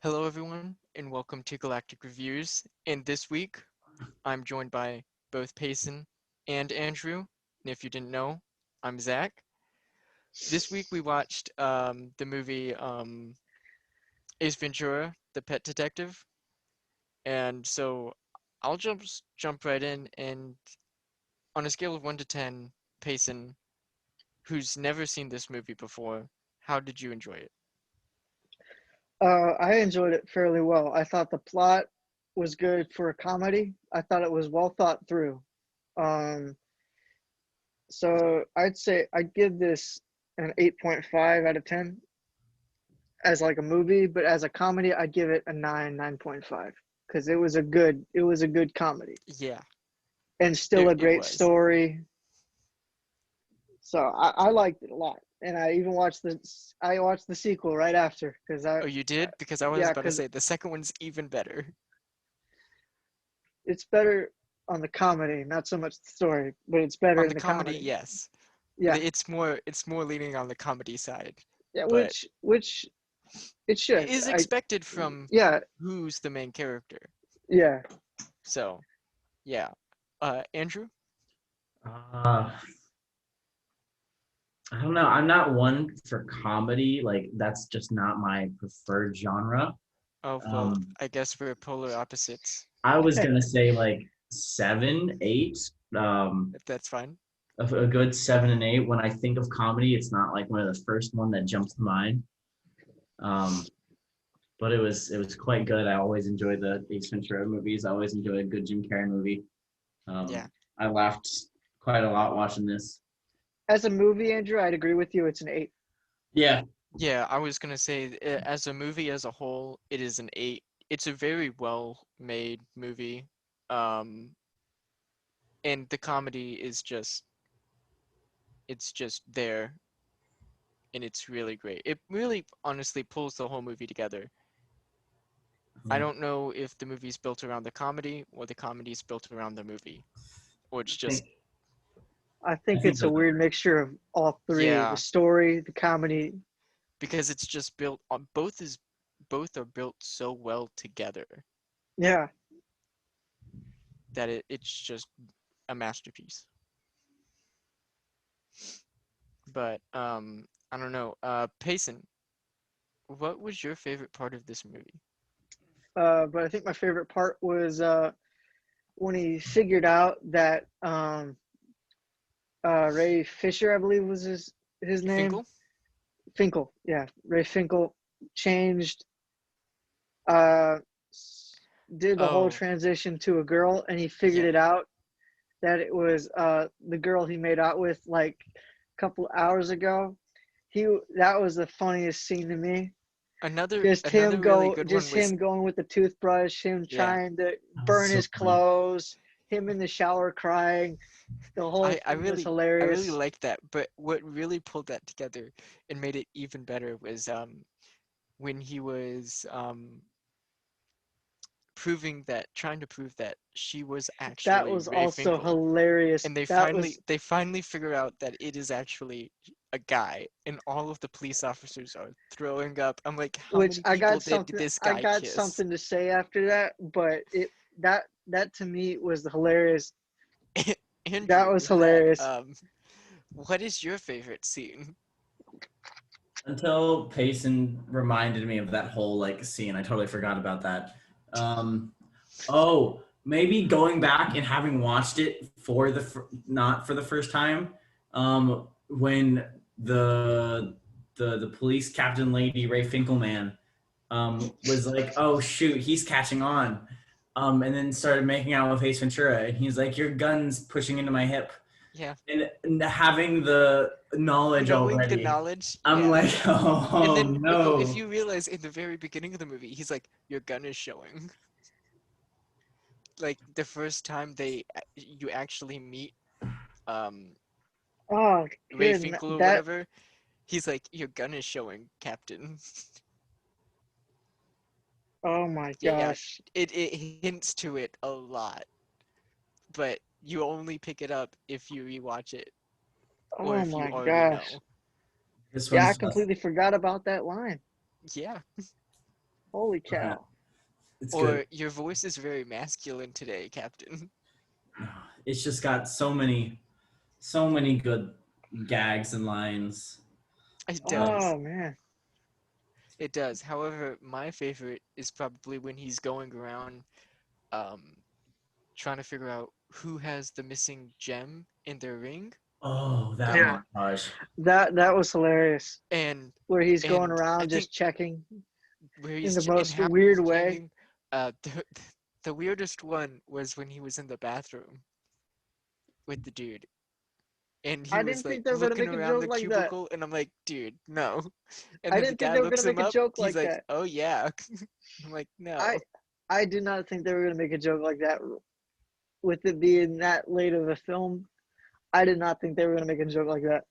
Hello, everyone, and welcome to Galactic Reviews. And this week, I'm joined by both Payson and Andrew. And if you didn't know, I'm Zach. This week, we watched the movie Ace Ventura, The Pet Detective. And so I'll jump right in. And on a scale of 1 to 10, Payson, who's never seen this movie before, how did you enjoy it? I enjoyed it fairly well. I thought the plot was good for a comedy. I thought it was well thought through. Um, so I'd say I'd give this an 8.5 out of 10 as like a movie, but as a comedy, I'd give it a 9.5 because it was a good comedy Yeah, and still a it great was. story. So I liked it a lot, and I watched the sequel right after because Oh, you did? Because I was yeah, about to because say the second one's even better. it's better on the comedy, not so much the story, but it's better On in the the comedy, comedy. yes. Yeah, It's more leaning on the comedy side, yeah, but which it it should. is expected from Yeah, who's the main character. yeah. So, yeah. Andrew? Uh, I don't know. I'm not one for comedy. Like that's just not my preferred genre. Oh, well, Um, I guess we're polar opposites. I was gonna say like 7, 8. If that's fine. A good 7 and 8. When I think of comedy, it's not like one of the first one that jumps to mind. Um, but it was quite good. I always enjoy the Ace Ventura movies. I always enjoy a good Jim Carrey movie. Yeah. I laughed quite a lot watching this. As a movie, Andrew, I'd agree with you. It's an 8. Yeah. Yeah, I was gonna say, as a movie as a whole, it is an 8. It's a very well made movie. Um, and the comedy is it's just there, and it's really great. It really honestly pulls the whole movie together. I don't know if the movie's built around the comedy or the comedy's built around the movie, or it's I just, think I I think think it's a there's a weird mixture of all three: the yeah, story, the comedy. because it's just built on both are built so well together Yeah. that it's just a masterpiece. But I don't know. Payson, what was your favorite part of this movie? But I think my favorite part was when he figured out that Ray Fisher, I believe was his name. Finkel? Finkel, yeah, Ray Finkel changed, uh, did the whole Oh, transition to a girl, and he figured yeah. it out that it was the girl he made out with like a couple hours ago. He That was the funniest scene to me. Another really good one Just was him going with the toothbrush, him yeah. trying to that was burn so his funny. clothes, him in the shower crying. The whole I I thing was really I really hilarious. liked that, but what really pulled that together and made it even better was when he was trying to prove that she was That actually was Ray also Finkel, hilarious. and That was they finally figure out that it is actually a guy, and all of the police officers are throwing up. I'm like, how which many people did this I guy got kiss? something to say after that, but that to me was hilarious. That Andrew, was hilarious. what is your favorite scene? Until Payson reminded me of that whole like scene, I totally forgot about that. Um, oh, maybe going back and having watched it for not for the first time, when the police captain lady Ray Finkelman was like, "Oh shoot, he's catching on," and then started making out with Ace Ventura, and he's like, "Your gun's pushing into my hip," Yeah, and having the knowledge knowing the already, knowledge, I'm yeah. like, And "Oh then if no." you realize in the very beginning of the movie, he's like, "Your gun is showing." Like the first time you actually meet um Oh, Ray good. Finkel or That whatever, he's like, "Your gun is showing, Captain." Oh my Yeah, gosh. it hints to it a lot, but you only pick it up if you rewatch it or Oh if you my already gosh. know. This Yeah, I one's just completely forgot about that line. Yeah, Holy cow. It's Or good. your voice is very masculine today, Captain. It's just got so many good gags and lines. It does. Oh man. It does. However, my favorite is probably when he's going around um, trying to figure out who has the missing gem in their ring. Oh, that Yeah. montage. That was hilarious. And Where he's going and I around think just checking where in he's the and most how weird he's way. checking, the weirdest one was when he was in the bathroom with the dude. And he I was didn't like think they were gonna looking make a around joke the like that. cubicle, and I'm like, dude, no. And I then the didn't think guy they were looks gonna him make a up. joke He's like like, that. oh yeah. I'm like, no. I did not think they were gonna make a joke like that with it being that late of a film. I did not think they were gonna make a joke like that.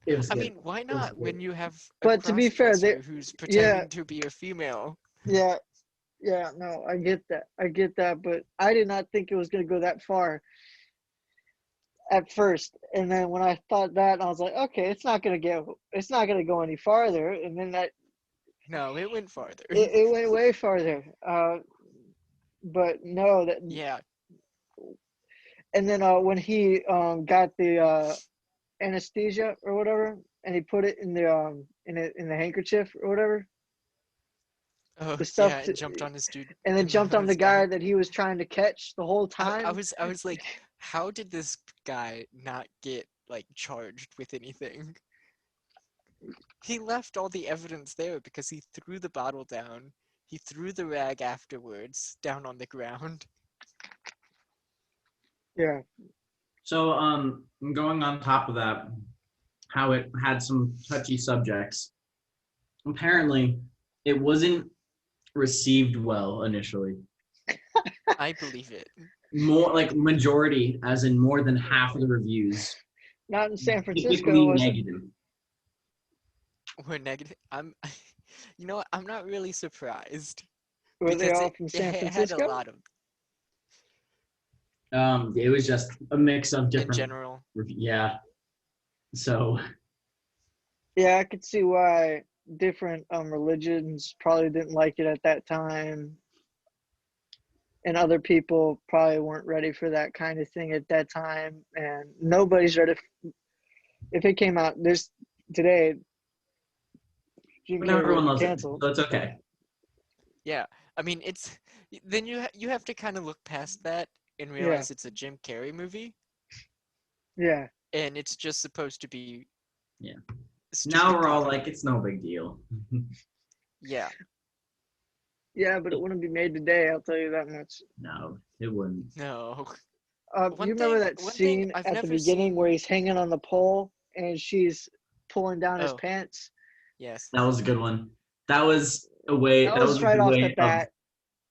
It was I good. mean, why It was not when good. you have a But to be fair, cross-dresser who's yeah, pretending to be a female? yeah, yeah. No, I get that. But I did not think it was gonna go that far at first. And then when I thought that, I was like, okay, it's not gonna go any farther. And then No, it went farther. it went way farther. But no, that Yeah. and then when he got the anesthesia or whatever, and he put it in the handkerchief or whatever, Oh the stuff yeah, to, and jumped on this dude and then and jumped on on the this guy guy. that he was trying to catch the whole I time. was like, how did this guy not get like charged with anything? He left all the evidence there because he threw the bottle down. He threw the rag afterwards down on the ground. Yeah, So, going on top of that, how it had some touchy subjects. Apparently, it wasn't received well initially. I believe it. More like majority, as in more than half of the reviews, not in San Francisco, typically was it? negative. We're negative. You know what? I'm not really surprised Were they because all from San it had a Francisco? lot of, It was just a mix of in different. general. Yeah. So. Yeah, I could see why different religions probably didn't like it at that time, and other people probably weren't ready for that kind of thing at that time, and nobody's ready. If it came out this today, Jim But now Carrey would everyone be loves it, canceled. so it's okay. Yeah, I mean it's then you have to kind of look past that and Yeah, realize it's a Jim Carrey movie yeah, and it's just supposed to be Yeah. a Now stupid we're all comedy. like, it's no big deal. Yeah. yeah, but it wouldn't be made today. I'll tell you that much. No, it wouldn't. No. You remember that One thing scene I've at the never beginning where seen. he's hanging on the pole and she's pulling down his Oh, pants? yes. That was a good one. That was a way. That That was was a right good off the way bat.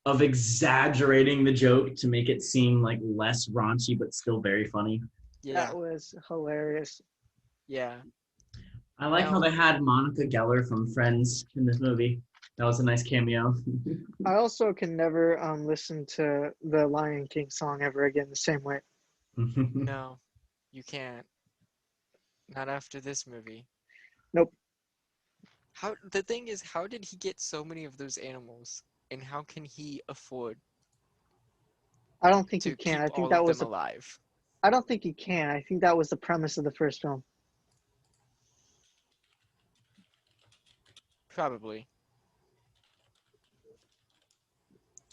of exaggerating the joke to make it seem like less raunchy, but still very funny. Yeah. That was hilarious. Yeah. I like how Now, they had Monica Geller from Friends in this movie. That was a nice cameo. I also can never listen to the Lion King song ever again the same way. no, you can't. Not after this movie. Nope. The thing is, how did he get so many of those animals? And how can he afford I don't think he to can. keep I think all that of was them the. alive? I don't think he can. I think that was the premise of the first film. Probably.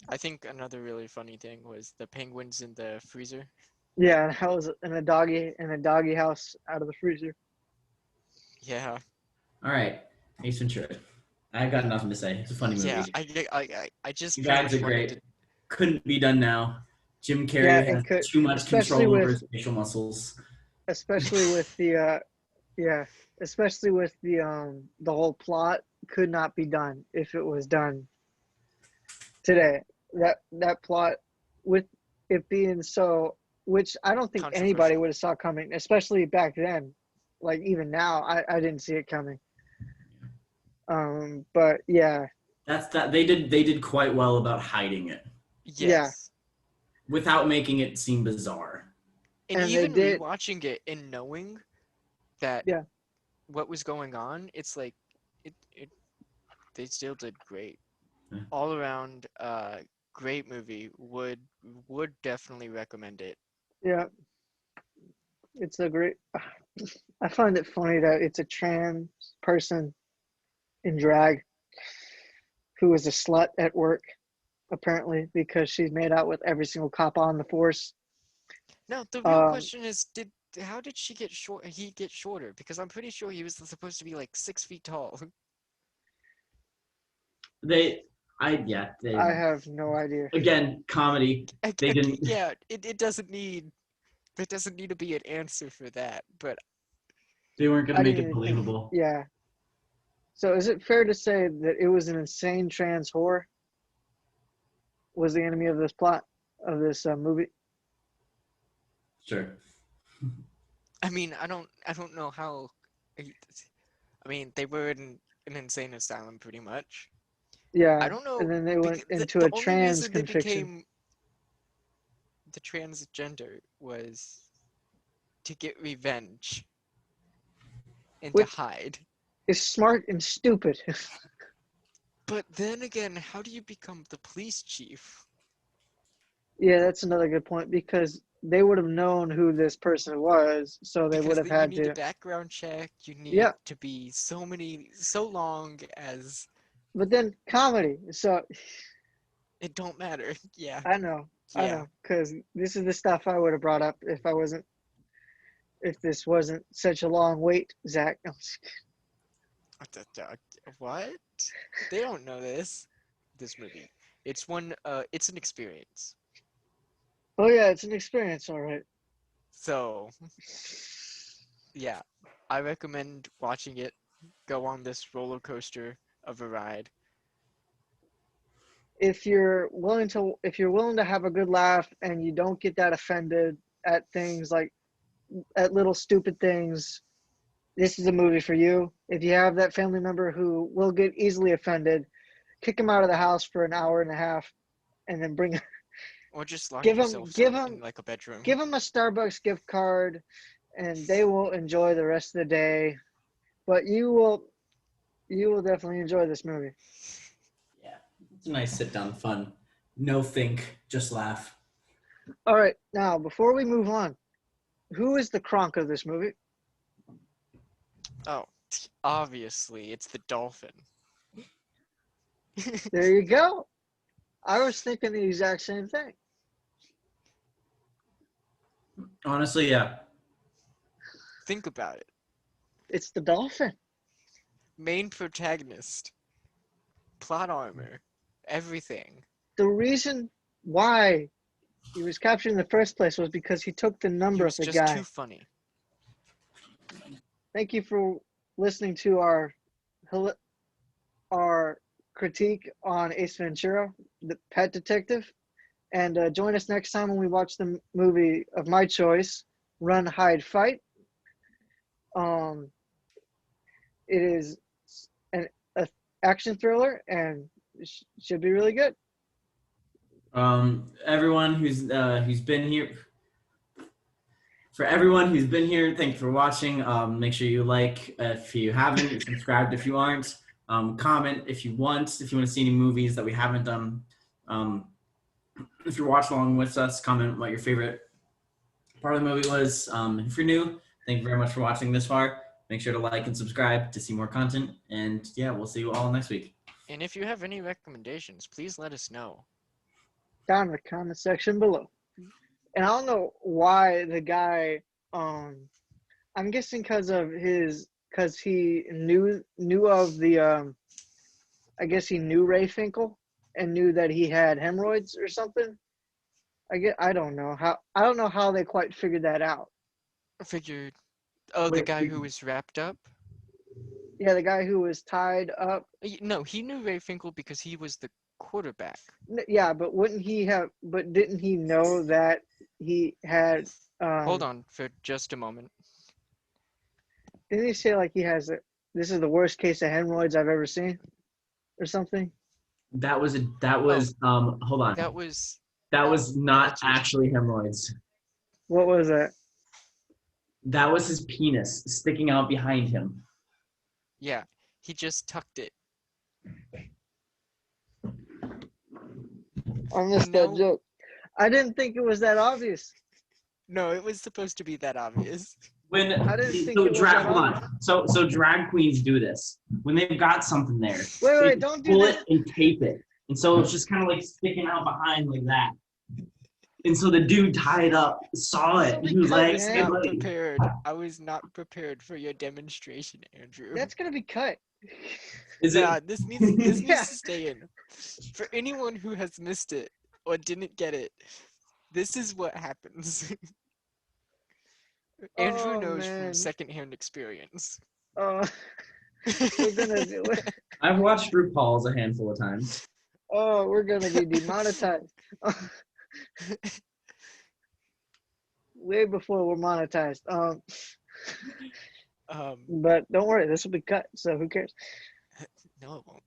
I think another really funny thing was the penguins in the freezer. Yeah, that was in a doggy house out of the freezer. Yeah. All right, Ace Ventura. I got nothing to say. It's a funny movie. Yeah, I just You pretty guys much are wanted to. great. Couldn't be done now. Jim Yeah, Carrey has it could, too much especially control over with his facial muscles. especially with the yeah, especially with the whole plot could not be done if it was done today. That plot with it being so, which I don't think anybody Controversial. would have saw coming, especially back then. Like even now, I didn't see it coming. But yeah, That's that they did quite well about hiding it yeah, Yes. without making it seem bizarre. And and they even did, rewatching it and knowing that yeah, what was going on, it's like it they still did great. Yeah. All around, great movie. Would definitely recommend it. Yeah, it's a great. I find it funny that it's a trans person in drag who is a slut at work, apparently, because she's made out with every single cop on the force. Now the real question is, how did she get short? He get shorter? Because I'm pretty sure he was supposed to be like 6 feet tall. They I have no idea. again, comedy. They didn't. Yeah, it doesn't need. There doesn't need to be an answer for that, but They weren't gonna I make didn't it even think. believable. Yeah. So is it fair to say that it was an insane trans whore? Was the enemy of this plot of this movie? Sure. I mean, I don't know how. I mean, they were in an insane asylum pretty much. Yeah. I don't know. And then they went into The a only trans reason they conviction. became the transgender was to get revenge and to Which hide. is smart and stupid. But then again, how do you become the police chief? Yeah, that's another good point because they would have known who this person was, so they would Because have you had need a to. background check. You need Yeah, to be so long as but then comedy. So it don't matter. Yeah, I know, yeah. because this is the stuff I would have brought up if this wasn't such a long wait, Zach. What? They don't know this movie. It's one. It's an experience. Oh yeah, it's an experience, all right. So yeah, I recommend watching it. Go on this roller coaster of a ride. If you're willing to have a good laugh and you don't get that offended at things like at little stupid things, this is a movie for you. If you have that family member who will get easily offended, kick them out of the house for an hour and a half, and then Or just lock give them yourself give in them like a bedroom. give them a Starbucks gift card, and they will enjoy the rest of the day. But you will definitely enjoy this movie. Yeah, it's a nice sit down fun. No think, just laugh. All right, now before we move on, who is the Kronk of this movie? Oh, obviously, it's the dolphin. There you go. I was thinking the exact same thing. Honestly, yeah. Think about it. It's the dolphin. Main protagonist, plot armor, everything. The reason why he was captured in the first place was because he took the He number of was the just guy. too funny. Thank you for listening to our critique on Ace Ventura, the Pet Detective. And join us next time when we watch the movie of my choice, Run, Hide, Fight. It is an action thriller and should be really good. Everyone who's been here. For everyone who's been here, thank you for watching. Make sure you like if you haven't, subscribed if you aren't. Comment if you want. If you want to see any movies that we haven't done. If you're watching along with us, comment what your favorite part of the movie was. If you're new, thank you very much for watching this far. Make sure to like and subscribe to see more content. And yeah, we'll see you all next week. And if you have any recommendations, please let us know. Down in the comment section below. And I don't know why the guy, I'm guessing because he knew of the, I guess he knew Ray Finkel and knew that he had hemorrhoids or something. I don't know how they quite figured that out. I figured, oh, the guy who was wrapped up? Yeah, the guy who was tied up. No, he knew Ray Finkel because he was the quarterback. Yeah, but didn't he know that he had, Hold on for just a moment. didn't he say like he has this is the worst case of hemorrhoids I've ever seen or something? That was hold on. That was Not actually hemorrhoids. What was that? That was his penis sticking out behind him. Yeah, he just tucked it. I missed And that now- joke. I didn't think it was that obvious. No, it was supposed to be that obvious. When I didn't think so it was drag that hold on. So drag queens do this when they've got something there. Wait, they don't do pull this. it and tape it, and so it's just kind of like sticking out behind like that. And so the dude tied up saw it. And he was This'll be like, cut, "Hey, man. buddy." Prepared. I was not prepared for your demonstration, Andrew. That's gonna be cut. Is Nah, it? this needs Yeah. to stay in. For anyone who has missed it or didn't get it, this is what happens. Andrew Oh, knows from man. secondhand experience. We're gonna do it. I've watched RuPaul's a handful of times. Oh, we're gonna be demonetized. Way before we're monetized. But don't worry, this will be cut, so who cares? No, it won't.